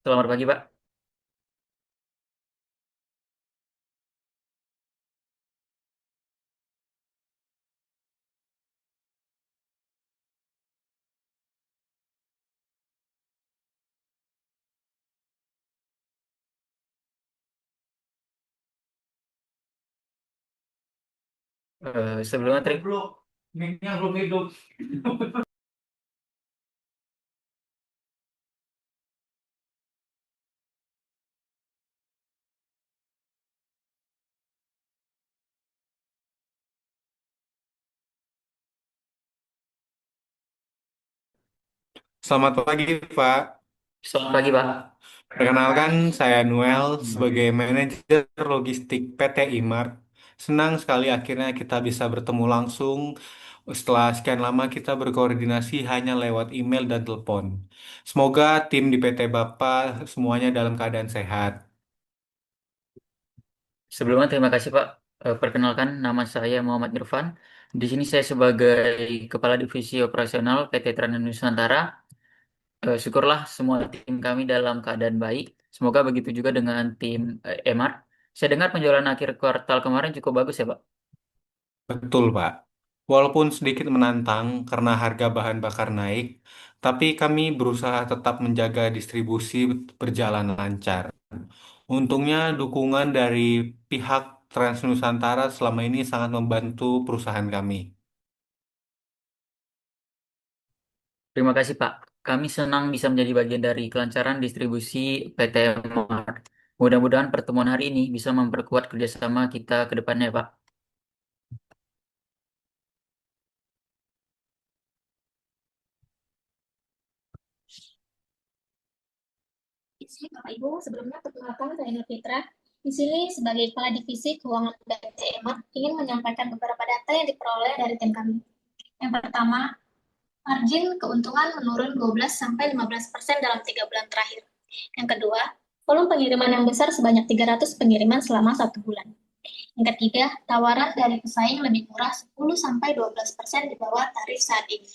Selamat pagi, Pak. Sebelumnya Selamat pagi, Pak. selamat pagi, Pak. Perkenalkan, saya Noel sebagai manajer logistik PT Imart. Senang sekali akhirnya kita bisa bertemu langsung setelah sekian lama kita berkoordinasi hanya lewat email dan telepon. Semoga tim di PT Bapak semuanya dalam keadaan sehat. Sebelumnya terima kasih, Pak. Perkenalkan, nama saya Muhammad Irfan. Di sini saya sebagai Kepala Divisi Operasional PT Trans Nusantara. Syukurlah semua tim kami dalam keadaan baik. Semoga begitu juga dengan tim Emar. Saya dengar penjualan akhir kuartal kemarin cukup bagus ya, Pak. Betul, Pak. Walaupun sedikit menantang karena harga bahan bakar naik, tapi kami berusaha tetap menjaga distribusi berjalan lancar. Untungnya dukungan dari pihak Transnusantara selama ini sangat membantu perusahaan kami. Terima kasih, Pak. Kami senang bisa menjadi bagian dari kelancaran distribusi PT Emar. Mudah-mudahan pertemuan hari ini bisa memperkuat kerjasama kita ke depannya, Pak. Izin Bapak Ibu, sebelumnya perkenalkan saya Nur Fitra. Di sini sebagai Kepala Divisi Keuangan PT Emart ingin menyampaikan beberapa data yang diperoleh dari tim kami. Yang pertama, margin keuntungan menurun 12 sampai 15% dalam 3 bulan terakhir. Yang kedua, volume pengiriman yang besar sebanyak 300 pengiriman selama 1 bulan. Yang ketiga, tawaran dari pesaing lebih murah 10 sampai 12% di bawah tarif saat ini.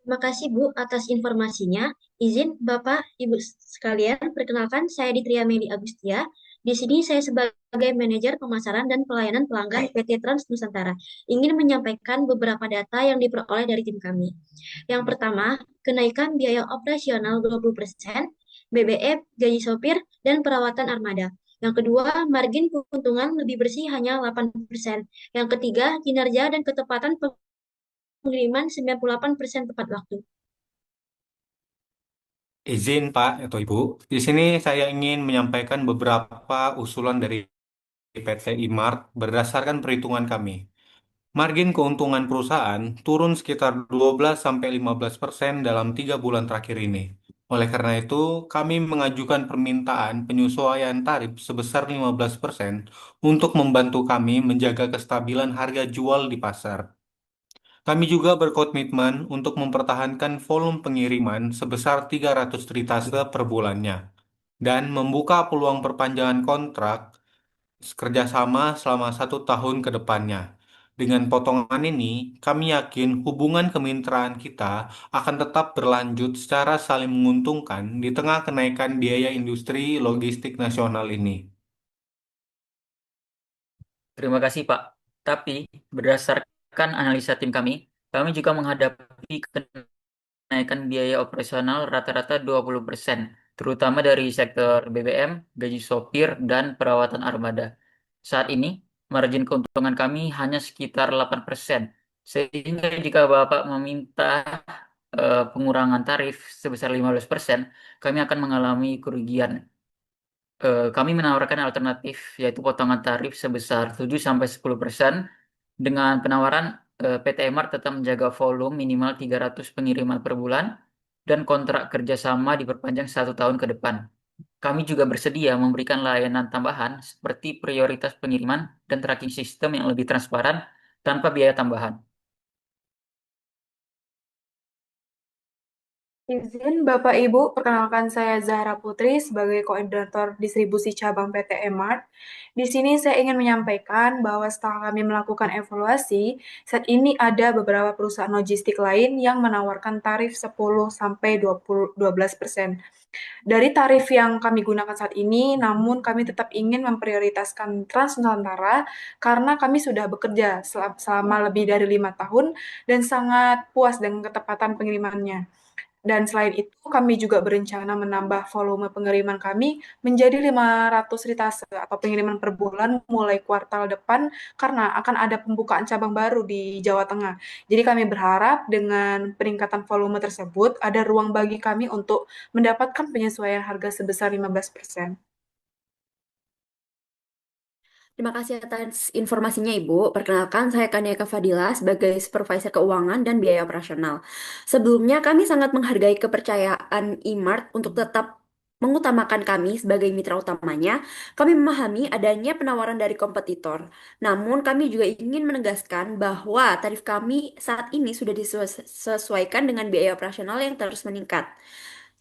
Terima kasih Bu atas informasinya. Izin Bapak, Ibu sekalian, perkenalkan saya Ditria Medi Agustia. Di sini saya sebagai manajer pemasaran dan pelayanan pelanggan PT Trans Nusantara ingin menyampaikan beberapa data yang diperoleh dari tim kami. Yang pertama, kenaikan biaya operasional 20%, BBM, gaji sopir, dan perawatan armada. Yang kedua, margin keuntungan lebih bersih hanya 8%. Yang ketiga, kinerja dan ketepatan pengiriman 98% tepat waktu. Izin Pak atau Ibu, di sini saya ingin menyampaikan beberapa usulan dari PT Imart berdasarkan perhitungan kami. Margin keuntungan perusahaan turun sekitar 12-15% dalam 3 bulan terakhir ini. Oleh karena itu, kami mengajukan permintaan penyesuaian tarif sebesar 15% untuk membantu kami menjaga kestabilan harga jual di pasar. Kami juga berkomitmen untuk mempertahankan volume pengiriman sebesar 300 litase per bulannya dan membuka peluang perpanjangan kontrak kerjasama selama 1 tahun ke depannya. Dengan potongan ini, kami yakin hubungan kemitraan kita akan tetap berlanjut secara saling menguntungkan di tengah kenaikan biaya industri logistik nasional ini. Terima kasih, Pak. Tapi berdasarkan analisa tim kami juga menghadapi kenaikan biaya operasional rata-rata 20%, terutama dari sektor BBM, gaji sopir, dan perawatan armada. Saat ini, margin keuntungan kami hanya sekitar 8%, sehingga jika Bapak meminta pengurangan tarif sebesar 15%, kami akan mengalami kerugian. Kami menawarkan alternatif yaitu potongan tarif sebesar 7-10%. Dengan penawaran, PT Mart tetap menjaga volume minimal 300 pengiriman per bulan dan kontrak kerjasama diperpanjang 1 tahun ke depan. Kami juga bersedia memberikan layanan tambahan seperti prioritas pengiriman dan tracking sistem yang lebih transparan tanpa biaya tambahan. Izin Bapak Ibu, perkenalkan saya Zahra Putri sebagai koordinator distribusi cabang PT Emart. Di sini saya ingin menyampaikan bahwa setelah kami melakukan evaluasi, saat ini ada beberapa perusahaan logistik lain yang menawarkan tarif 10 sampai 12%. Dari tarif yang kami gunakan saat ini, namun kami tetap ingin memprioritaskan Trans Nusantara karena kami sudah bekerja selama lebih dari 5 tahun dan sangat puas dengan ketepatan pengirimannya. Dan selain itu, kami juga berencana menambah volume pengiriman kami menjadi 500 ritase atau pengiriman per bulan mulai kuartal depan karena akan ada pembukaan cabang baru di Jawa Tengah. Jadi kami berharap dengan peningkatan volume tersebut ada ruang bagi kami untuk mendapatkan penyesuaian harga sebesar 15%. Terima kasih atas informasinya, Ibu. Perkenalkan, saya Kaniaka Fadila sebagai Supervisor Keuangan dan Biaya Operasional. Sebelumnya, kami sangat menghargai kepercayaan IMART untuk tetap mengutamakan kami sebagai mitra utamanya. Kami memahami adanya penawaran dari kompetitor. Namun, kami juga ingin menegaskan bahwa tarif kami saat ini sudah disesuaikan dengan biaya operasional yang terus meningkat.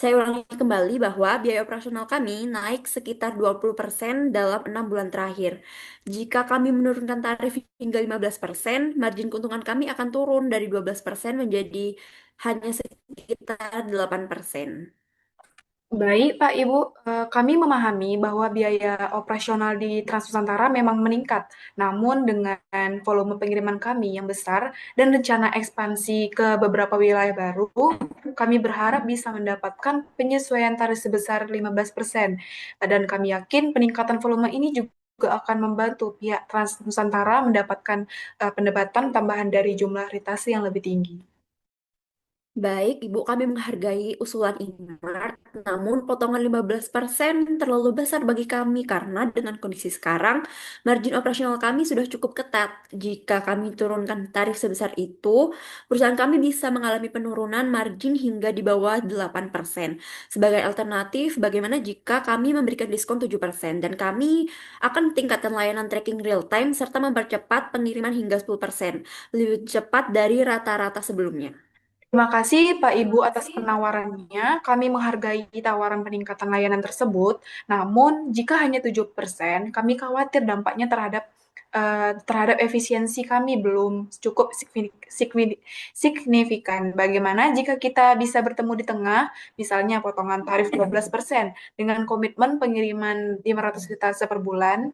Saya ulangi kembali bahwa biaya operasional kami naik sekitar 20% dalam 6 bulan terakhir. Jika kami menurunkan tarif hingga 15%, margin keuntungan kami akan turun dari 12% menjadi hanya sekitar 8%. Baik, Pak Ibu, kami memahami bahwa biaya operasional di Trans Nusantara memang meningkat. Namun dengan volume pengiriman kami yang besar dan rencana ekspansi ke beberapa wilayah baru, kami berharap bisa mendapatkan penyesuaian tarif sebesar 15%. Dan kami yakin peningkatan volume ini juga akan membantu pihak Trans Nusantara mendapatkan pendapatan tambahan dari jumlah ritasi yang lebih tinggi. Baik, Ibu, kami menghargai usulan IMART, namun potongan 15% terlalu besar bagi kami karena dengan kondisi sekarang, margin operasional kami sudah cukup ketat. Jika kami turunkan tarif sebesar itu, perusahaan kami bisa mengalami penurunan margin hingga di bawah 8%. Sebagai alternatif, bagaimana jika kami memberikan diskon 7% dan kami akan tingkatkan layanan tracking real time serta mempercepat pengiriman hingga 10%, lebih cepat dari rata-rata sebelumnya. Terima kasih Pak Ibu atas penawarannya. Kami menghargai tawaran peningkatan layanan tersebut. Namun, jika hanya 7%, kami khawatir dampaknya terhadap efisiensi kami belum cukup signifikan. Bagaimana jika kita bisa bertemu di tengah, misalnya potongan tarif 12% dengan komitmen pengiriman 500 juta per bulan?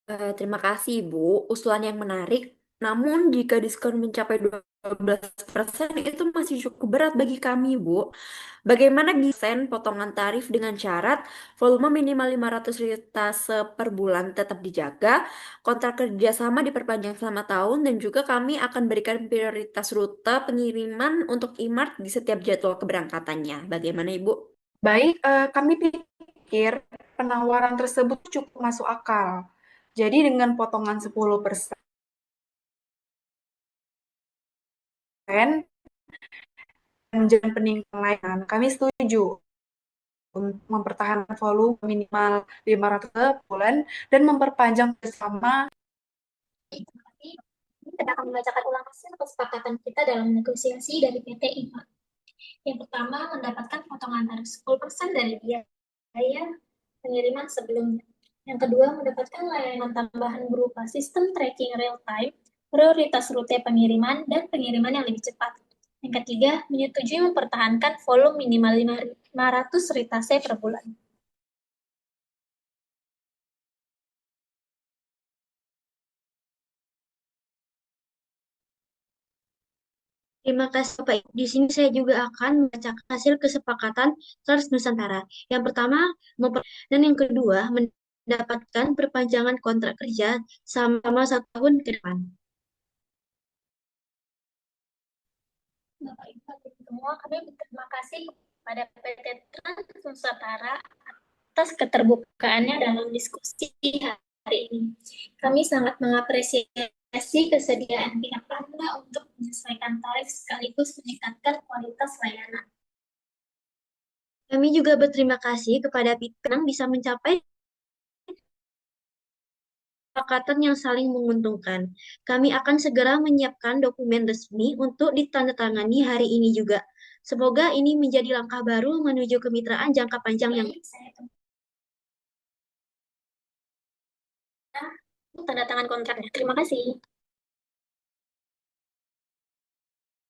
Terima kasih, Ibu. Usulan yang menarik. Namun, jika diskon mencapai 12% itu masih cukup berat bagi kami, Bu. Bagaimana desain potongan tarif dengan syarat volume minimal 500 litase per bulan tetap dijaga, kontrak kerjasama diperpanjang selama tahun, dan juga kami akan berikan prioritas rute pengiriman untuk IMART di setiap jadwal keberangkatannya. Bagaimana, Ibu? Baik, kami pikir penawaran tersebut cukup masuk akal. Jadi dengan potongan 10% dan peningkatan layanan, kami setuju untuk mempertahankan volume minimal 500 per bulan dan memperpanjang bersama. Kita akan membacakan ulang hasil kesepakatan kita dalam negosiasi dari PT IMA. Yang pertama, mendapatkan potongan tarif 10% dari biaya pengiriman sebelumnya. Yang kedua, mendapatkan layanan tambahan berupa sistem tracking real time, prioritas rute pengiriman, dan pengiriman yang lebih cepat. Yang ketiga, menyetujui mempertahankan volume minimal 500 ritase per bulan. Terima kasih Bapak Ibu. Di sini saya juga akan membacakan hasil kesepakatan Trans Nusantara. Yang pertama, dan yang kedua, mendapatkan perpanjangan kontrak kerja selama 1 tahun ke depan. Bapak Ibu semua, kami berterima kasih kepada PT Trans Nusantara atas keterbukaannya dalam diskusi hari ini. Kami sangat mengapresiasi kesediaan pihak Anda untuk menyesuaikan tarif sekaligus meningkatkan kualitas layanan. Kami juga berterima kasih kepada pihak yang bisa mencapai kesepakatan yang saling menguntungkan. Kami akan segera menyiapkan dokumen resmi untuk ditandatangani hari ini juga. Semoga ini menjadi langkah baru menuju kemitraan jangka panjang yang Baik, saya tunggu tanda tangan kontraknya. Terima kasih.